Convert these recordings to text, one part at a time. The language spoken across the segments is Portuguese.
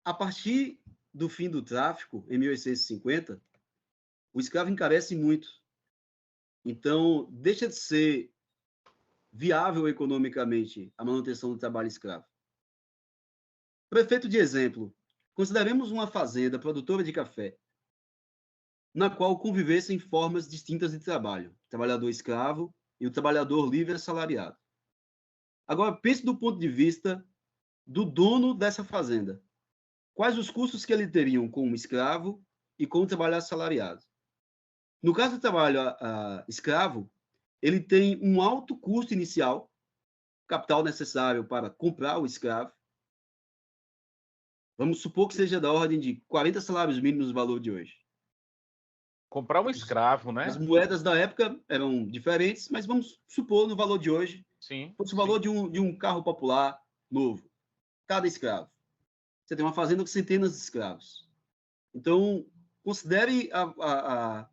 A partir do fim do tráfico, em 1850, o escravo encarece muito. Então, deixa de ser viável economicamente a manutenção do trabalho escravo. Para efeito de exemplo, consideremos uma fazenda produtora de café, na qual convivessem formas distintas de trabalho, o trabalhador escravo e o trabalhador livre assalariado. Agora, pense do ponto de vista do dono dessa fazenda. Quais os custos que ele teriam com um escravo e com o trabalho assalariado? No caso do trabalho escravo, ele tem um alto custo inicial, capital necessário para comprar o escravo. Vamos supor que seja da ordem de 40 salários mínimos no valor de hoje. Comprar um escravo, né? As moedas da época eram diferentes, mas vamos supor no valor de hoje, Sim. fosse o valor de um carro popular novo, cada escravo. Você tem uma fazenda com centenas de escravos. Então, considere a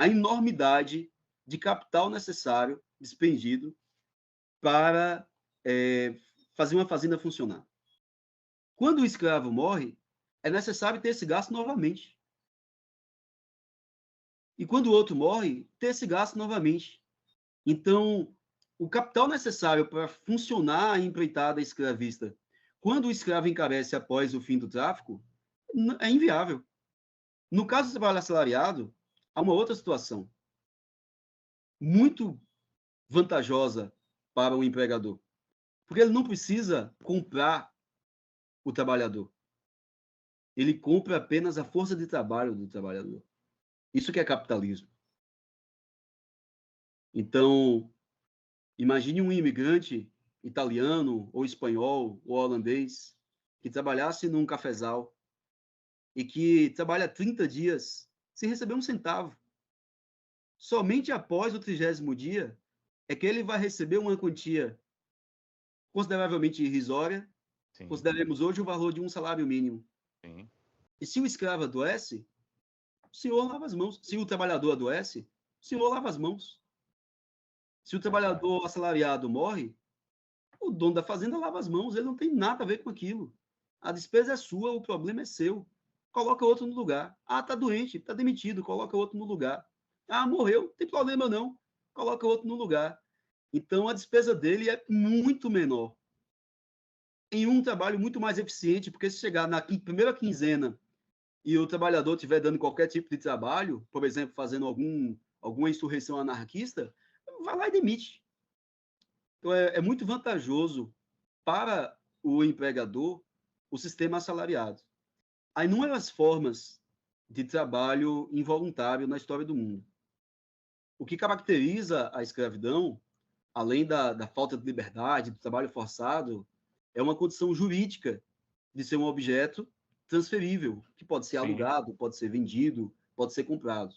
enormidade de capital necessário, despendido, para fazer uma fazenda funcionar. Quando o escravo morre, é necessário ter esse gasto novamente. E quando o outro morre, ter esse gasto novamente. Então, o capital necessário para funcionar a empreitada escravista, quando o escravo encarece após o fim do tráfico, é inviável. No caso do trabalho assalariado, há uma outra situação muito vantajosa para o empregador, porque ele não precisa comprar o trabalhador. Ele compra apenas a força de trabalho do trabalhador. Isso que é capitalismo. Então, imagine um imigrante italiano, ou espanhol, ou holandês, que trabalhasse num cafezal e que trabalha 30 dias sem receber um centavo. Somente após o 30º dia é que ele vai receber uma quantia consideravelmente irrisória. Sim. Consideremos hoje o valor de um salário mínimo. Sim. E se o escravo adoece, o senhor lava as mãos. Se o trabalhador adoece, o senhor lava as mãos. Se o trabalhador assalariado morre, o dono da fazenda lava as mãos, ele não tem nada a ver com aquilo. A despesa é sua, o problema é seu. Coloca outro no lugar. Ah, tá doente, tá demitido, coloca outro no lugar. Ah, morreu, não tem problema não, coloca outro no lugar. Então, a despesa dele é muito menor. Em um trabalho muito mais eficiente, porque se chegar na primeira quinzena e o trabalhador estiver dando qualquer tipo de trabalho, por exemplo, fazendo alguma insurreição anarquista, vai lá e demite. Então, é muito vantajoso para o empregador o sistema assalariado. Há inúmeras formas de trabalho involuntário na história do mundo. O que caracteriza a escravidão, além da falta de liberdade, do trabalho forçado, é uma condição jurídica de ser um objeto transferível, que pode ser alugado, pode ser vendido, pode ser comprado.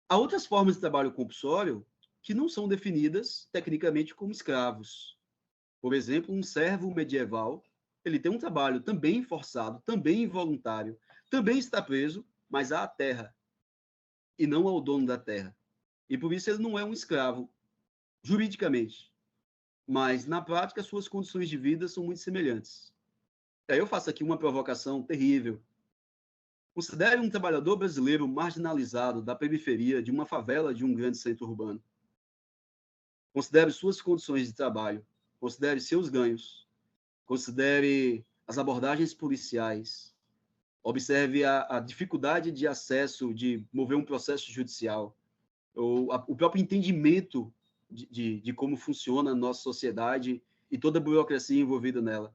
Há outras formas de trabalho compulsório que não são definidas tecnicamente como escravos. Por exemplo, um servo medieval, ele tem um trabalho também forçado, também involuntário, também está preso, mas à terra, e não ao dono da terra. E por isso ele não é um escravo, juridicamente. Mas, na prática, suas condições de vida são muito semelhantes. Aí eu faço aqui uma provocação terrível. Considere um trabalhador brasileiro marginalizado da periferia de uma favela de um grande centro urbano. Considere suas condições de trabalho, considere seus ganhos, considere as abordagens policiais, observe a dificuldade de acesso, de mover um processo judicial, ou o próprio entendimento de como funciona a nossa sociedade e toda a burocracia envolvida nela.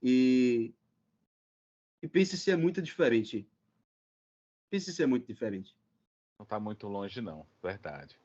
E pense se é muito diferente. Pense se é muito diferente. Não está muito longe, não. Verdade.